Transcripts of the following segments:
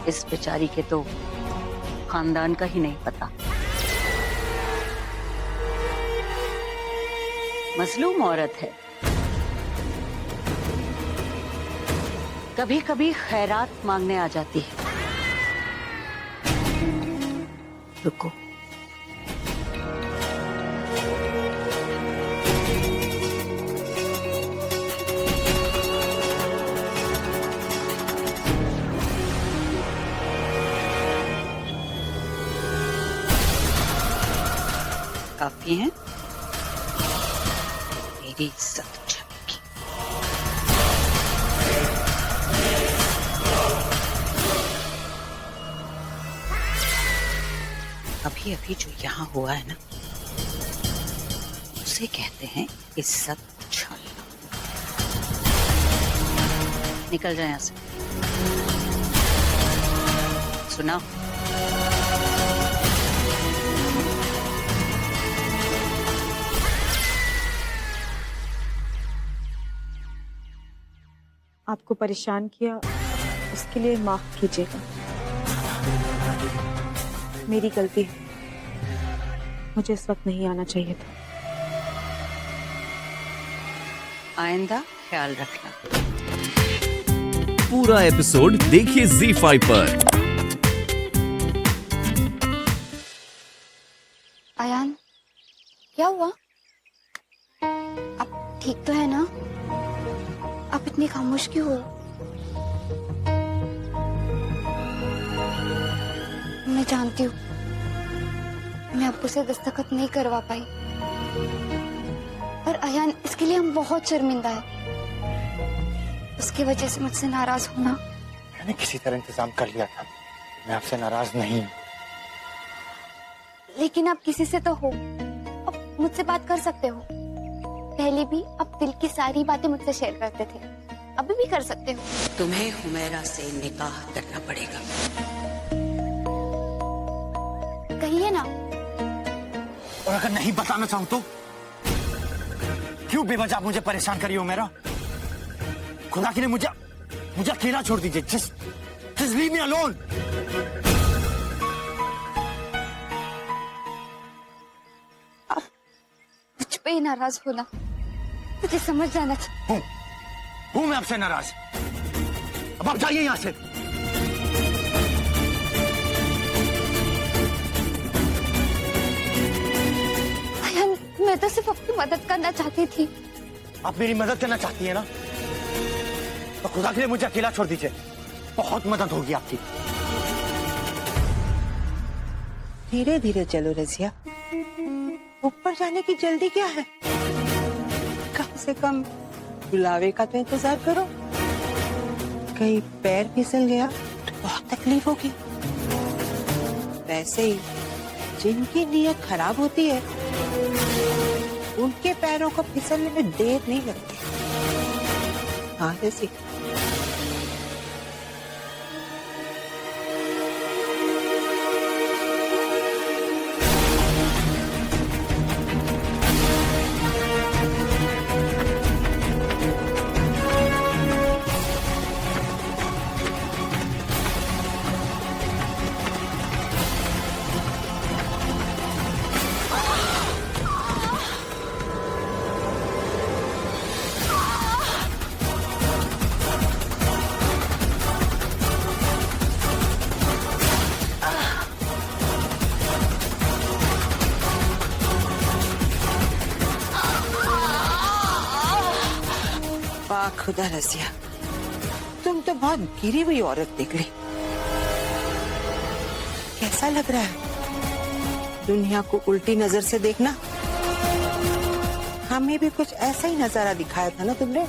इस बेचारी के तो खानदान का ही नहीं पता। मजलूम औरत है, कभी कभी खैरात मांगने आ जाती है। रुको, काफी है, मेरी इज्जत उठाएगी। अभी अभी जो यहाँ हुआ है ना, उसे कहते हैं इज्जत उछालना। निकल जाए यहाँ से। सुना? आपको परेशान किया उसके लिए माफ कीजिएगा, मेरी गलती है, मुझे इस वक्त नहीं आना चाहिए था। आइंदा ख्याल रखना। पूरा एपिसोड देखिए ZEE5 पर। अयान, क्या हुआ? आप ठीक तो है ना? आप इतनी खामोश क्यों हो? मैं जानती हूँ मैं आपको से दस्तखत नहीं करवा पाई, पर अयान इसके लिए हम बहुत शर्मिंदा है। उसकी वजह से मुझसे नाराज होना। मैंने किसी तरह इंतजाम कर लिया था, मैं आपसे नाराज नहीं हूँ। लेकिन आप किसी से तो हो, अब मुझसे बात कर सकते हो। पहले भी आप दिल की सारी बातें मुझसे शेयर करते थे, अभी भी कर सकते हो। तुम्हें हुमैरा से निकाह करना पड़ेगा। कहिए ना। और अगर नहीं बताना चाहूँ तो क्यों बेवजह मुझे परेशान करिए हुमैरा? खुदा के लिए मुझे अकेला छोड़ दीजिए। just leave me alone। आप मुझ पे ही नाराज होना, मुझे समझ जाना चाहिए। हूँ मैं आपसे नाराज। अब आप जाइए यहाँ से। अयान, मैं तो सिर्फ आपकी मदद करना चाहती थी। आप मेरी मदद करना चाहती है ना, तो खुदा के लिए मुझे अकेला छोड़ दीजिए, बहुत मदद होगी आपकी। धीरे धीरे चलो रजिया, ऊपर जाने की जल्दी क्या है? कम से कम बुलावे का तो इंतजार करो। कहीं पैर फिसल गया तो बहुत तकलीफ होगी। वैसे ही जिनकी नीयत खराब होती है उनके पैरों को फिसलने में देर नहीं लगती। हाँ जैसी वाह खुदा रसिया, तुम तो बहुत गिरी हुई औरत निकली। कैसा लग रहा है दुनिया को उल्टी नजर से देखना? हमें भी कुछ ऐसा ही नजारा दिखाया था ना तुमने।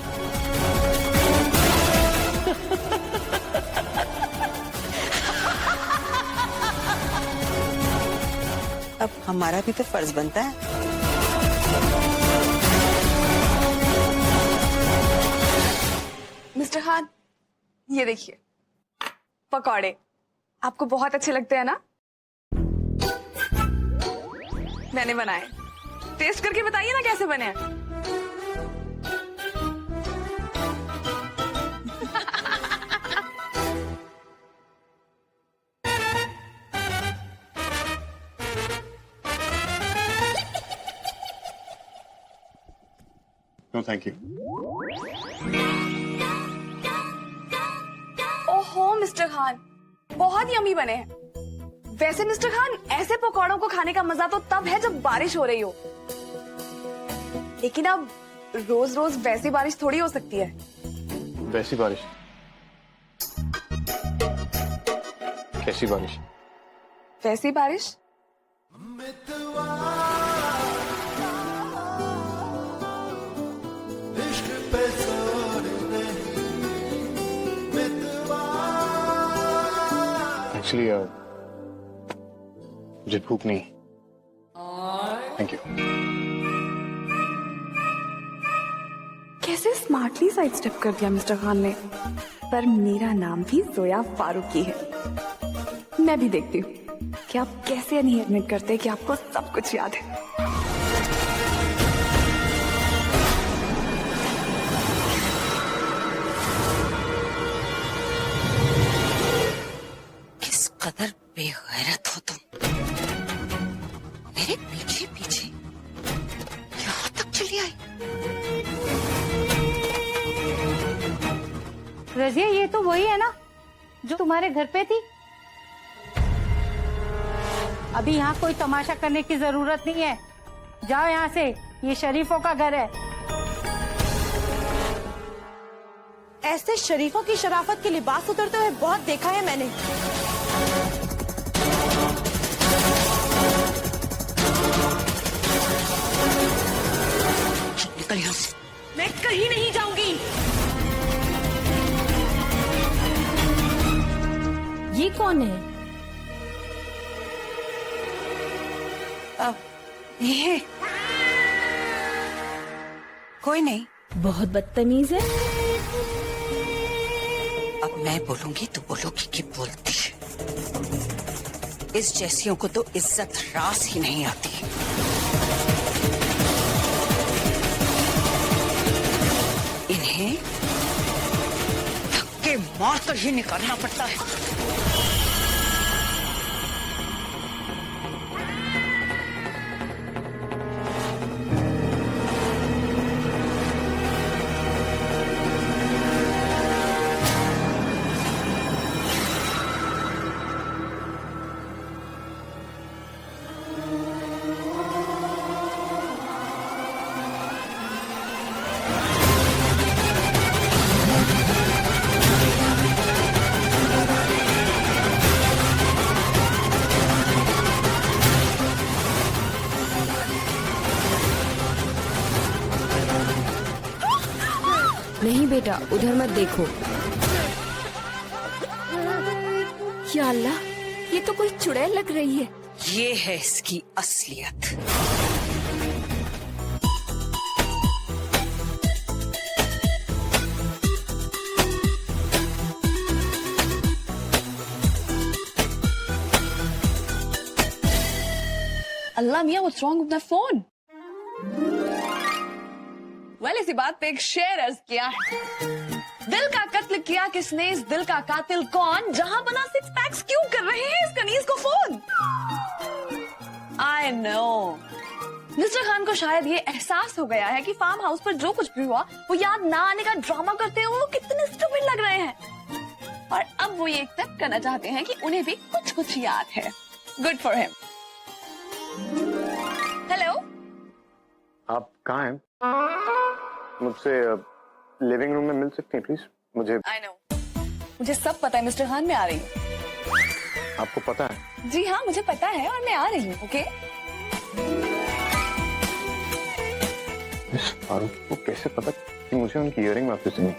अब हमारा भी तो फर्ज बनता है। मिस्टर खान, ये देखिए पकौड़े, आपको बहुत अच्छे लगते हैं ना? मैंने बनाए, टेस्ट करके बताइए ना कैसे बने हैं। No thank you. ओहो मिस्टर खान, बहुत यम्मी बने हैं। वैसे मिस्टर खान, ऐसे पकौड़ों को खाने का मजा तो तब है जब बारिश हो रही हो, लेकिन अब रोज रोज वैसी बारिश थोड़ी हो सकती है। वैसी बारिश? कैसी बारिश? वैसी बारिश? एक्चुअली मुझे भूख नहीं। Thank you. कैसे स्मार्टली साइड स्टेप कर दिया मिस्टर खान ने। पर मेरा नाम भी जोया फारूकी है। मैं भी देखती हूँ कि आप कैसे नहीं एडमिट करते कि आपको सब कुछ याद है। किस कदर बेगैरत हो तुम। मेरे पीछे पीछे यहाँ तक चली आई। रजिया, ये तो वही है ना जो तुम्हारे घर पे थी। अभी यहाँ कोई तमाशा करने की जरूरत नहीं है, जाओ यहाँ से, ये शरीफों का घर है। ऐसे शरीफों की शराफत के लिबास उतरते हुए बहुत देखा है मैंने। निकल यहाँ से। मैं कहीं नहीं जाऊंगी। ये कौन है? ये कोई नहीं। बहुत बदतमीज है। अब मैं बोलूंगी तो बोलोगी कि बोलती है। इस जैसियों को तो इज्जत रास ही नहीं आती। इन्हें धक्के मारकर ही निकालना पड़ता है। नहीं बेटा, उधर मत देखो। या अल्लाह, ये तो कोई चुड़ैल लग रही है। ये है इसकी असलियत। अल्लाह मियां, what's wrong with the phone? Well, इसी बात पे एक शेर अर्ज किया है। दिल का कत्ल किया किसने, इस दिल का कातिल कौन, जहां बना सिक्स पैक्स क्यों कर रहे हैं इस कनीज को phone. I know mister Khan को शायद ये एहसास हो गया है कि फार्म हाउस पर जो कुछ भी हुआ वो याद ना आने का ड्रामा करते हुए वो कितने स्टूपिड लग रहे हैं। और अब वो ये एक्सेप्ट करना चाहते हैं कि उन्हें भी कुछ कुछ याद है। Good for him. हेलो, आप कहाँ हैं? मुझसे लिविंग रूम में मिल सकती हैं प्लीज? मुझे आई नो, मुझे सब पता है मिस्टर खान, मैं आ रही हूँ। आपको पता है? जी हाँ, मुझे पता है और मैं आ रही हूँ। ओके? इस फारूक को कैसे पता कि मुझे उनकी इयरिंग वापस देनी?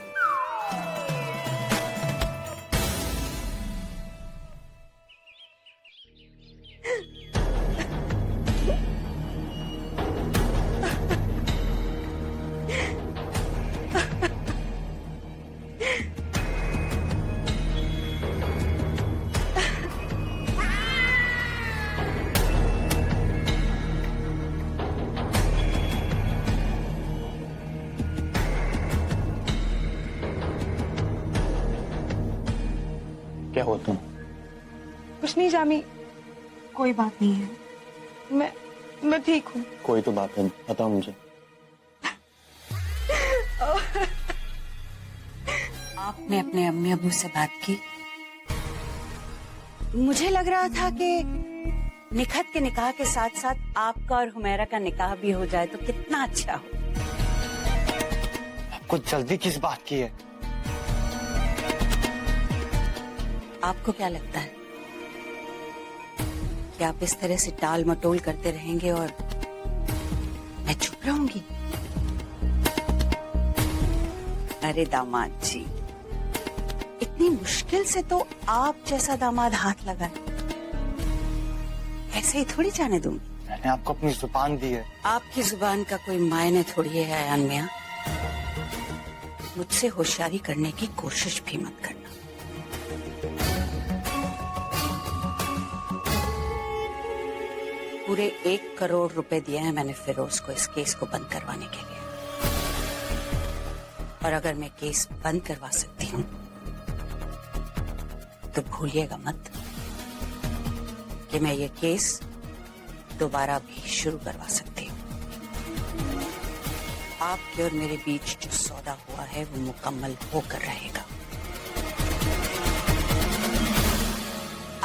क्या हुआ तुम? कुछ नहीं जामी, कोई बात नहीं है। मैं ठीक हूँ। कोई तो बात है, बताओ मुझे। आपने अपने अम्मी अबू से बात की? मुझे लग रहा था कि निखत के निकाह के साथ साथ आपका और हुमैरा का निकाह भी हो जाए तो कितना अच्छा हो। आपको जल्दी किस बात की है? आपको क्या लगता है कि आप इस तरह से टाल मटोल करते रहेंगे और मैं चुप रहूंगी? अरे दामाद जी, इतनी मुश्किल से तो आप जैसा दामाद हाथ लगाए, ऐसे ही थोड़ी जाने दूंगी। मैंने आपको अपनी जुबान दी है। आपकी जुबान का कोई मायने थोड़ी है अयान मियां। मुझसे होशियारी करने की कोशिश भी मत करना। पूरे 1 करोड़ रुपए दिए हैं मैंने फिरोज को इस केस को बंद करवाने के लिए, और अगर मैं केस बंद करवा सकती हूँ तो भूलिएगा मत कि मैं ये केस दोबारा भी शुरू करवा सकती हूँ। आपके और मेरे बीच जो सौदा हुआ है वो मुकम्मल होकर रहेगा।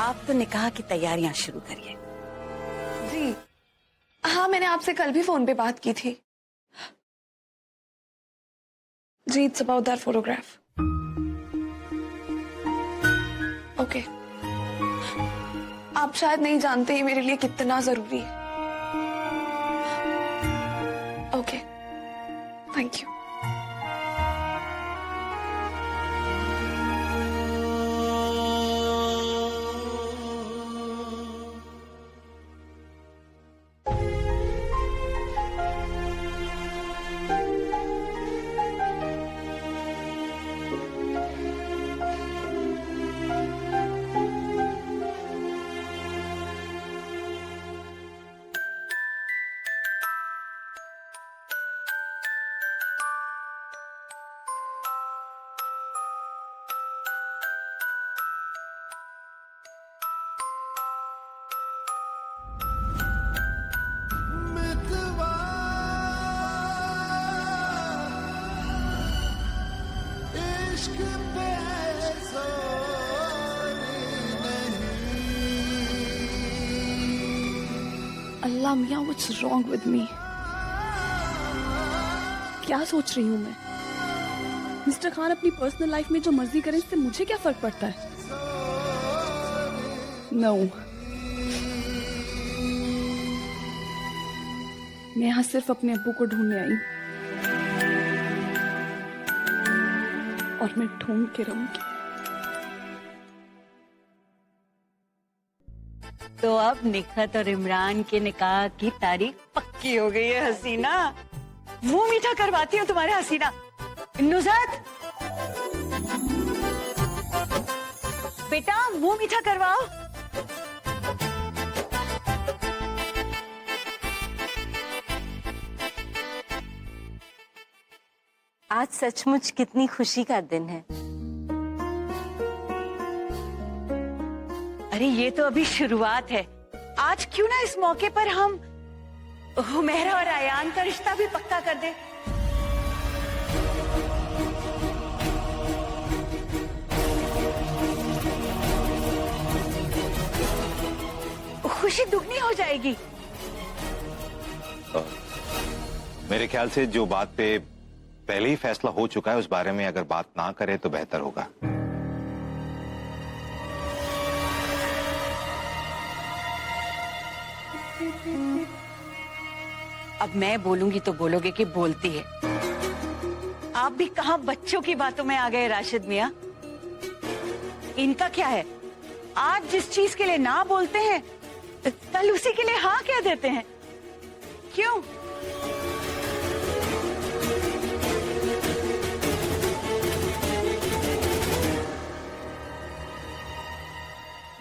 आप तो निकाह की तैयारियां शुरू करिए। जी हाँ, मैंने आपसे कल भी फोन पे बात की थी। जी, it's about that photograph. Okay, आप शायद नहीं जानते ये मेरे लिए कितना जरूरी है। Okay, thank you. अल्लाह मियाँ, व्हाट्स रॉन्ग विद मी? क्या सोच रही हूँ मैं? मिस्टर खान अपनी पर्सनल लाइफ में जो मर्जी करें, इससे मुझे क्या फर्क पड़ता है? नो, मैं यहाँ सिर्फ अपने अब्बू को ढूंढने आई और मैं ढूंढ के रहूंगी। तो अब निखत और इमरान के निकाह की तारीख पक्की हो गई है हसीना। मुंह मीठा करवाती हूँ तुम्हारे हसीना। नुज़ात, बेटा मुंह मीठा करवाओ। आज सचमुच कितनी खुशी का दिन है। अरे ये तो अभी शुरुआत है। आज क्यों ना इस मौके पर हम हुमैरा और अयान का रिश्ता भी पक्का कर दें। खुशी दुगनी हो जाएगी। मेरे ख्याल से जो बात पे पहले ही फैसला हो चुका है उस बारे में अगर बात ना करे तो बेहतर होगा। अब मैं बोलूंगी तो बोलोगे कि बोलती है। आप भी कहां बच्चों की बातों में आ गए राशिद मियां। इनका क्या है, आज जिस चीज के लिए ना बोलते हैं कल उसी के लिए हाँ कह देते हैं। क्यों?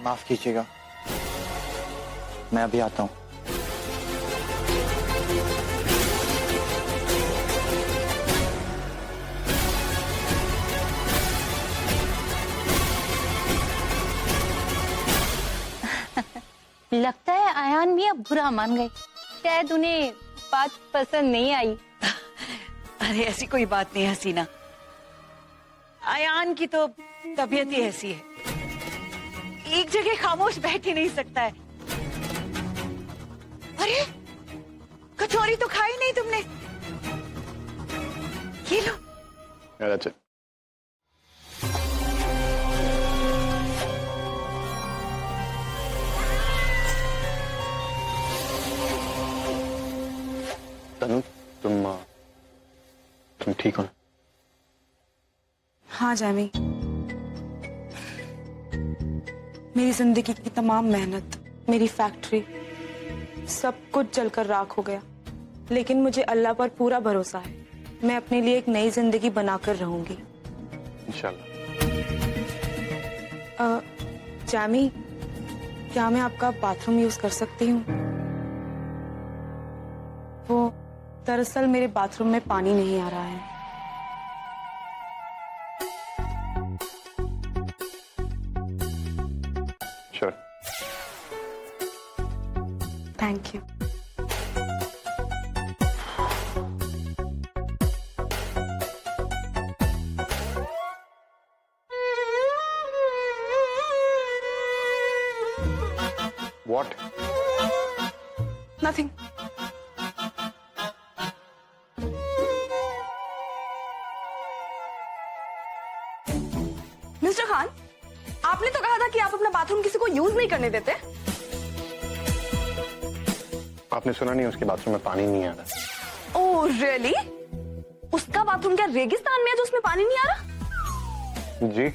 माफ कीजिएगा, मैं अभी आता हूँ। लगता है अयान मियां बुरा मान गए, शायद उन्हें बात पसंद नहीं आई। अरे ऐसी कोई बात नहीं हसीना, आयान की तो तबीयत ही ऐसी है, एक जगह खामोश बैठ ही नहीं सकता है। अरे कचौरी तो खाई नहीं तुमने, ये लो। अच्छा तनु, तुम ठीक हो ना? हाँ जैमी, मेरी जिंदगी की तमाम मेहनत, मेरी फैक्ट्री, सब कुछ जलकर राख हो गया, लेकिन मुझे अल्लाह पर पूरा भरोसा है। मैं अपने लिए एक नई जिंदगी बनाकर रहूंगी इंशाल्लाह। जैमी, क्या मैं आपका बाथरूम यूज कर सकती हूँ? वो दरअसल मेरे बाथरूम में पानी नहीं आ रहा है। Sure. Thank you. What? Nothing. Mister Khan, आपने तो कहा था कि आप अपना बाथरूम किसी को यूज नहीं करने देते। आपने सुना नहीं, उसके बाथरूम में पानी नहीं आ रहा। Oh really? उसका बाथरूम क्या रेगिस्तान में है जो उसमें पानी नहीं आ रहा? जी।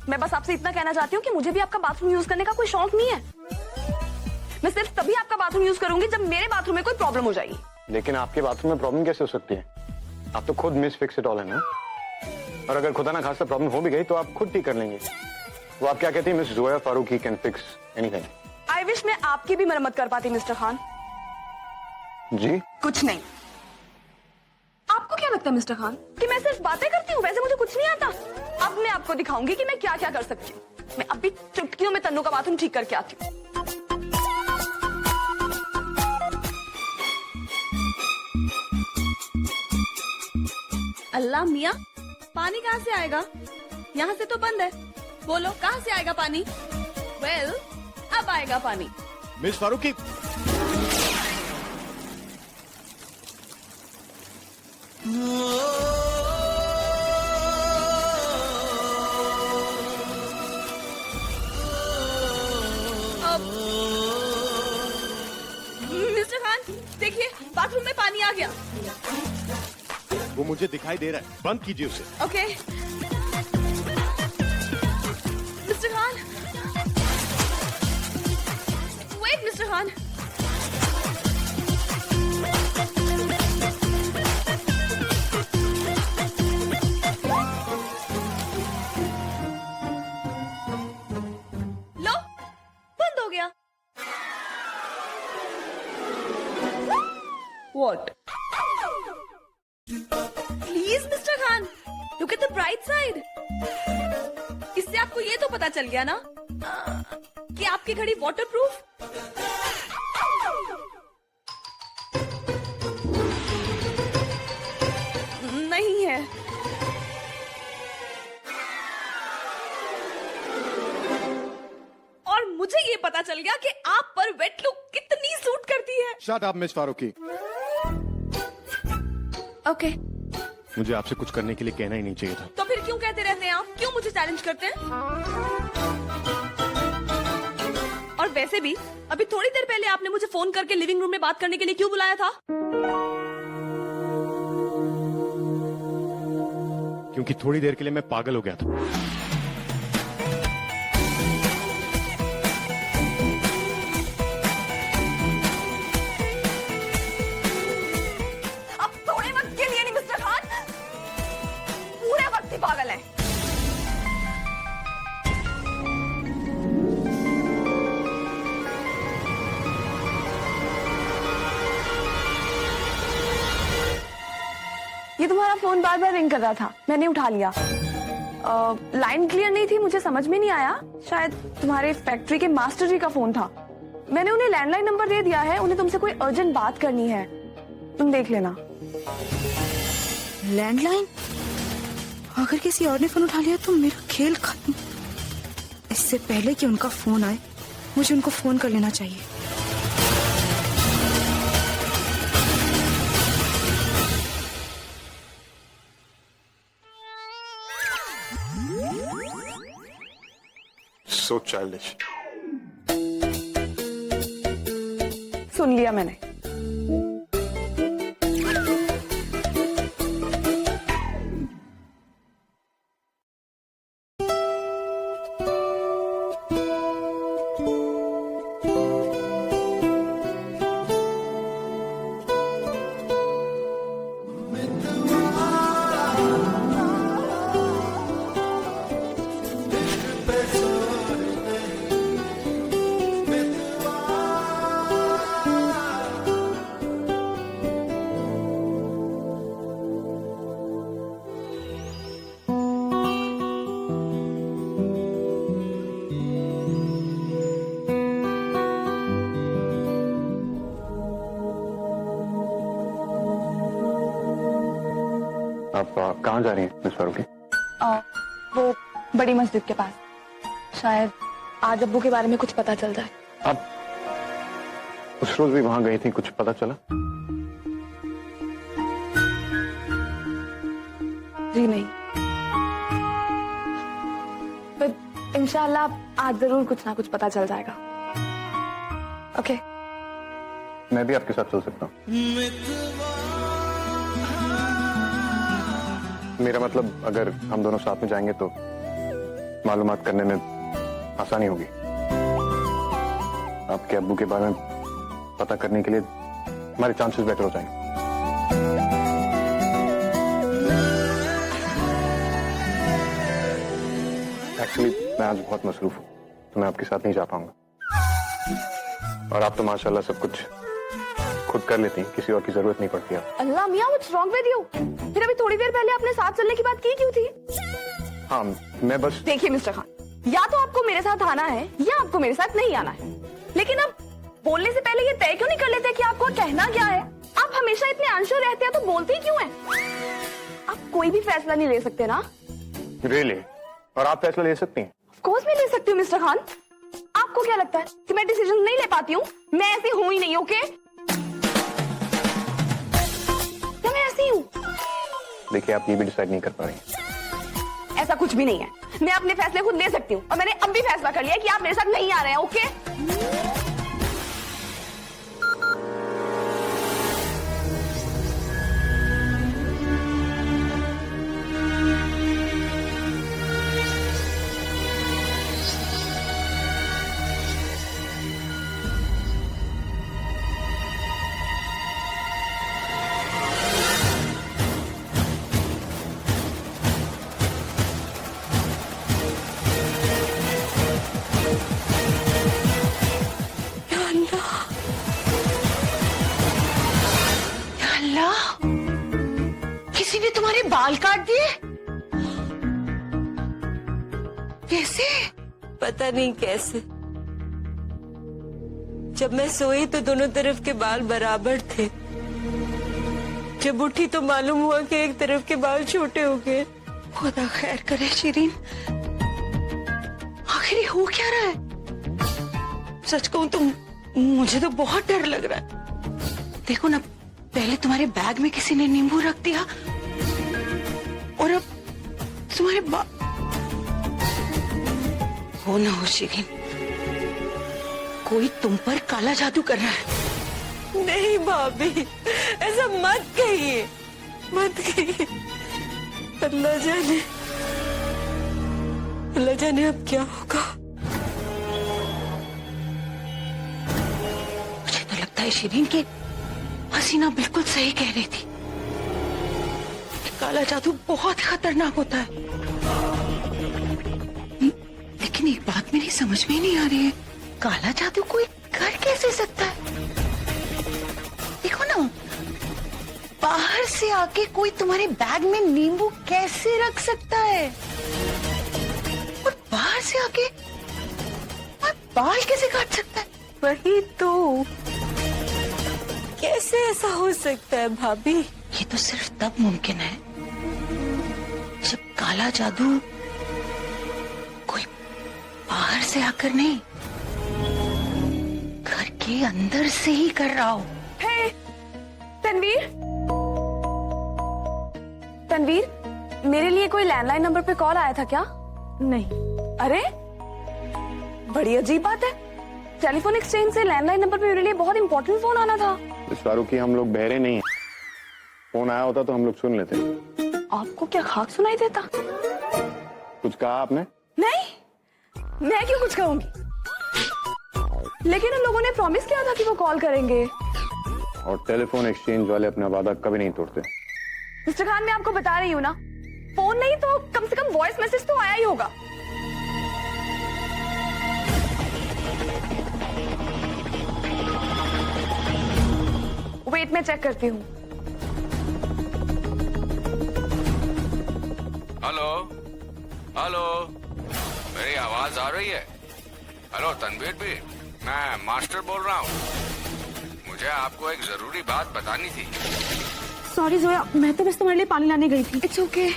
मैं बस आपसे इतना कहना चाहती हूँ कि मुझे भी आपका बाथरूम यूज करने का कोई शौक नहीं है। मैं सिर्फ तभी आपका बाथरूम यूज करूंगी जब मेरे बाथरूम में कोई प्रॉब्लम हो जाएगी। लेकिन आपके बाथरूम में प्रॉब्लम कैसे हो सकती है? आप तो खुद मिस फिक्स इट ऑल है ना। और अगर खुदा ना खास्ता प्रॉब्लम हो भी गई तो आप खुद ठीक कर लेंगे। वो आप क्या कहती हैं, miss Zoya Farooqui can fix anything. I wish मैं आपकी भी मरम्मत कर पाती मिस्टर खान। जी? कुछ नहीं। आपको क्या लगता है मिस्टर खान कि मैं सिर्फ बातें करती हूँ? वैसे मुझे कुछ नहीं आता। अब मैं आपको दिखाऊंगी कि मैं क्या क्या कर सकती हूँ। मैं अभी चुटकियों में तन्नू का बाथरूम ठीक करके आती हूँ। अल्लाह मियाँ, पानी कहाँ से आएगा? यहाँ से तो बंद है। बोलो कहाँ से आएगा पानी? वेल, अब आएगा पानी। मिस फारूकी। मिस्टर खान देखिए, बाथरूम में पानी आ गया। वो मुझे दिखाई दे रहा है, बंद कीजिए उसे। Okay. Mister Khan, wait Mister Khan. लो, बंद हो गया। What? Please Mister Khan, look at the bright side. इससे आपको ये तो पता चल गया ना कि आपकी घड़ी वाटरप्रूफ। नहीं है। और मुझे ये पता चल गया कि आप पर वेट लुक कितनी सूट करती है। Shut up miss Farooqui. Okay. मुझे आपसे कुछ करने के लिए कहना ही नहीं चाहिए था। तो फिर क्यों कहते रहते हैं आप? क्यों मुझे चैलेंज करते हैं? और वैसे भी अभी थोड़ी देर पहले आपने मुझे फोन करके लिविंग रूम में बात करने के लिए क्यों बुलाया था? क्योंकि थोड़ी देर के लिए मैं पागल हो गया था। अब थोड़े वक्त के लिए नहीं मिस्टर खान, पूरे वक्त ही पागल है। ये तुम्हारा फोन बार बार रिंग कर रहा था, मैंने उठा लिया। लाइन क्लियर नहीं थी, मुझे समझ में नहीं आया। शायद तुम्हारे फैक्ट्री के मास्टर जी का फोन था। मैंने उन्हें लैंडलाइन नंबर दे दिया है, उन्हें तुमसे कोई अर्जेंट बात करनी है, तुम देख लेना। लैंडलाइन? अगर किसी और ने फोन उठा लिया तो मेरा खेल खत्म। इससे पहले कि उनका फोन आए मुझे उनको फोन कर लेना चाहिए। So childish. सुन लिया मैंने। आप कहाँ जा रही हैं मिस फारूकी? वो बड़ी मस्जिद के पास। शायद आज अब्बू के बारे में कुछ पता चल जाए। आप उस रोज भी वहां गई थी, कुछ पता चला? जी नहीं, पर इंशाल्लाह आज जरूर कुछ ना कुछ पता चल जाएगा। ओके, मैं भी आपके साथ चल सकता हूँ। मेरा मतलब अगर हम दोनों साथ में जाएंगे तो मालूमात करने में आसानी होगी। आपके अब्बू के बारे में पता करने के लिए हमारे चांसेस बेटर हो जाएंगे। एक्चुअली मैं आज बहुत मसरूफ हूँ तो मैं आपके साथ नहीं जा पाऊंगा। और आप तो माशाल्लाह सब कुछ खुद कर लेती हैं, किसी और की जरूरत नहीं पड़ती आप। अल्लाह मियां, व्हाट्स रॉन्ग विद यू? फिर अभी थोड़ी देर पहले आपने साथ चलने की बात की क्यों थी? हाँ, मैं बस। देखिए मिस्टर खान, या तो आपको मेरे साथ आना है या आपको मेरे साथ नहीं आना है। लेकिन अब बोलने से पहले ये तय क्यों नहीं कर लेते कि आपको कहना क्या है? आप हमेशा इतने आंसर रहते हैं तो बोलते ही क्यों हैं? आप कोई भी फैसला नहीं ले सकते ना? रियली? और आप फैसला ले सकती हैं? ऑफ कोर्स मैं ले सकती हूँ मिस्टर खान। आपको क्या लगता है कि मैं डिसीजन नहीं ले पाती हूँ? मैं ऐसी हूँ ही नहीं। ओके, क्या मैं ऐसी हूँ? देखिए, आप ये भी डिसाइड नहीं कर पा रही। ऐसा कुछ भी नहीं है, मैं अपने फैसले खुद ले सकती हूँ और मैंने अब भी फैसला कर लिया कि आप मेरे साथ नहीं आ रहे हैं। ओके, किसी ने तुम्हारे बाल काट दिए? कैसे? पता नहीं कैसे। जब मैं सोई तो दोनों तरफ के बाल बराबर थे। जब उठी तो मालूम हुआ कि एक तरफ के बाल छोटे हो गए। खुदा खैर करे शिरीन, आखिर हो क्या रहा है? सच कहूं तो मुझे तो बहुत डर लग रहा है। देखो ना, पहले तुम्हारे बैग में किसी ने नींबू रख दिया और अब तुम्हारे हो ना हो शिरीन, कोई तुम पर काला जादू कर रहा है। नहीं भाभी, ऐसा मत कहिए, मत कहिए। अल्लाह जाने अब क्या होगा। मुझे तो लगता है शिरीन कि हसीना बिल्कुल सही कह रही थी। काला जादू बहुत खतरनाक होता है। लेकिन एक बात मेरी समझ में नहीं आ रही है, काला जादू कोई कर कैसे सकता है? देखो ना, बाहर से आके कोई तुम्हारे बैग में नींबू कैसे रख सकता है? और बाहर से आके बाल कैसे काट सकता है? वही तो, कैसे ऐसा हो सकता है भाभी? ये तो सिर्फ तब मुमकिन है जब काला जादू कोई बाहर से आकर नहीं, घर के अंदर से ही कर रहा हो। हे, तनवीर, तनवीर, मेरे लिए कोई लैंडलाइन नंबर पे कॉल आया था क्या? नहीं। अरे बड़ी अजीब बात है, टेलीफोन एक्सचेंज से लैंडलाइन नंबर पे मेरे लिए बहुत इंपॉर्टेंट फोन आना था। इस फारूकी, हम लोग बहरे नहीं हैं। फोन आया होता तो हम लोग सुन लेते। आपको क्या खाक सुनाई देता? कुछ कहा आपने? नहीं, मैं क्यों कुछ कहूंगी, लेकिन उन लोगों ने प्रॉमिस किया था कि वो कॉल करेंगे। और टेलीफोन एक्सचेंज वाले अपना वादा कभी नहीं तोड़ते। मिस्टर खान, मैं आपको बता रही हूँ ना, फोन नहीं तो कम से कम वॉइस मैसेज तो आया ही होगा। वेट, मैं चेक करती हूँ। हेलो हेलो, मेरी आवाज आ रही है? हेलो तनवीर भी, मैं मास्टर बोल रहा हूँ। मुझे आपको एक जरूरी बात बतानी थी। सॉरी जोया, मैं तो बस तुम्हारे लिए पानी लाने गई थी। इट्स ओके,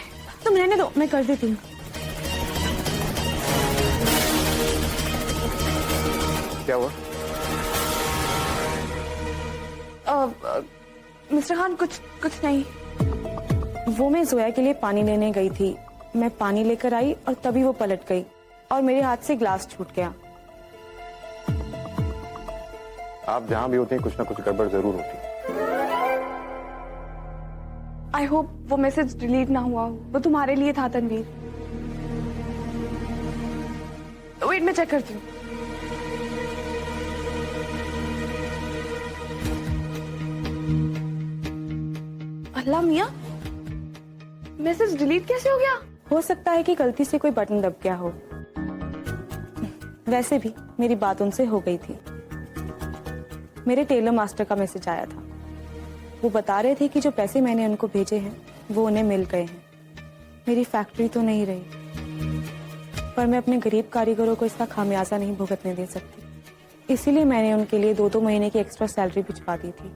तुम रहने दो, मैं कर देती हूँ। क्या हुआ? मिस्टर खान, कुछ नहीं। वो मैं जोया के लिए पानी लेने गई थी, मैं पानी लेकर आई और तभी वो पलट गई और मेरे हाथ से ग्लास छूट गया। आप जहां भी होते हैं कुछ ना कुछ गड़बड़ जरूर होती है। आई होप वो मैसेज डिलीट ना हुआ हो, वो तुम्हारे लिए था तनवीर। वेट, मैं चेक करती हूँ। अल्लाह मियां, मैसेज डिलीट कैसे हो गया? हो सकता है कि गलती से कोई बटन दब गया हो। वैसे भी मेरी बात उनसे हो गई थी। मेरे टेलर मास्टर का मैसेज आया था, वो बता रहे थे कि जो पैसे मैंने उनको भेजे हैं वो उन्हें मिल गए हैं। मेरी फैक्ट्री तो नहीं रही, पर मैं अपने गरीब कारीगरों को इसका खामियाजा नहीं भुगतने दे सकती। इसीलिए मैंने उनके लिए 2-2 महीने की एक्स्ट्रा सैलरी भिजवा दी थी।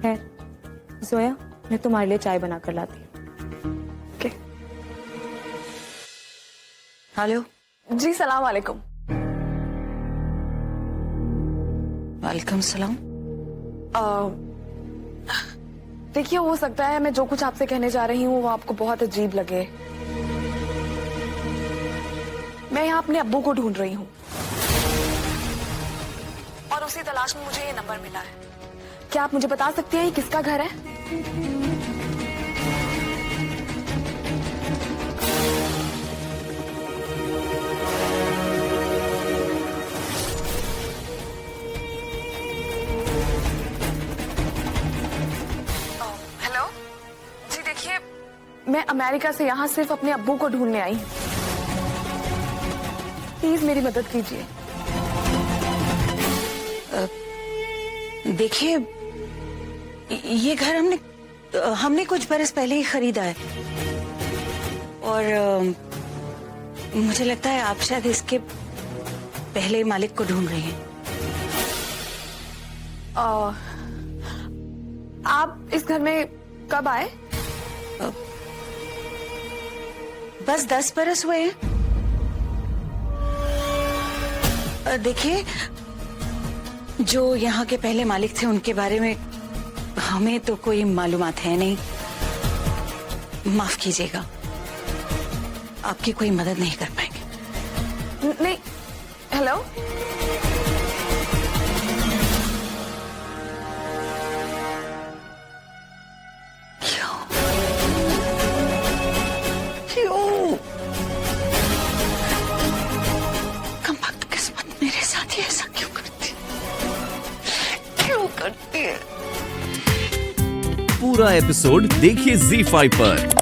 है जोया, मैं तुम्हारे लिए चाय बना कर लाती हूँ। ओके। हेलो जी, सलाम वालेकुम। वालेकुम सलाम। देखिए, हो सकता है मैं जो कुछ आपसे कहने जा रही हूँ वो आपको बहुत अजीब लगे। मैं यहाँ अपने अब्बू को ढूंढ रही हूँ और उसी तलाश में मुझे ये नंबर मिला है। क्या आप मुझे बता सकती हैं ये किसका घर है? हेलो जी, देखिए मैं अमेरिका से यहाँ सिर्फ अपने अब्बू को ढूंढने आई हूँ। प्लीज मेरी मदद कीजिए। देखिए, ये घर हमने कुछ बरस पहले ही खरीदा है और मुझे लगता है आप शायद इसके पहले मालिक को ढूंढ रही हैं। आप इस घर में कब आए? बस 10 बरस हुए हैं। देखिए, जो यहाँ के पहले मालिक थे उनके बारे में हमें तो कोई मालूमात है नहीं। माफ कीजिएगा, आपकी कोई मदद नहीं कर पाएंगे। नहीं। हेलो, क्यों कम वक्त किस्मत मेरे साथ ही ऐसा क्यों करती है? पूरा एपिसोड देखिए ZEE5 पर।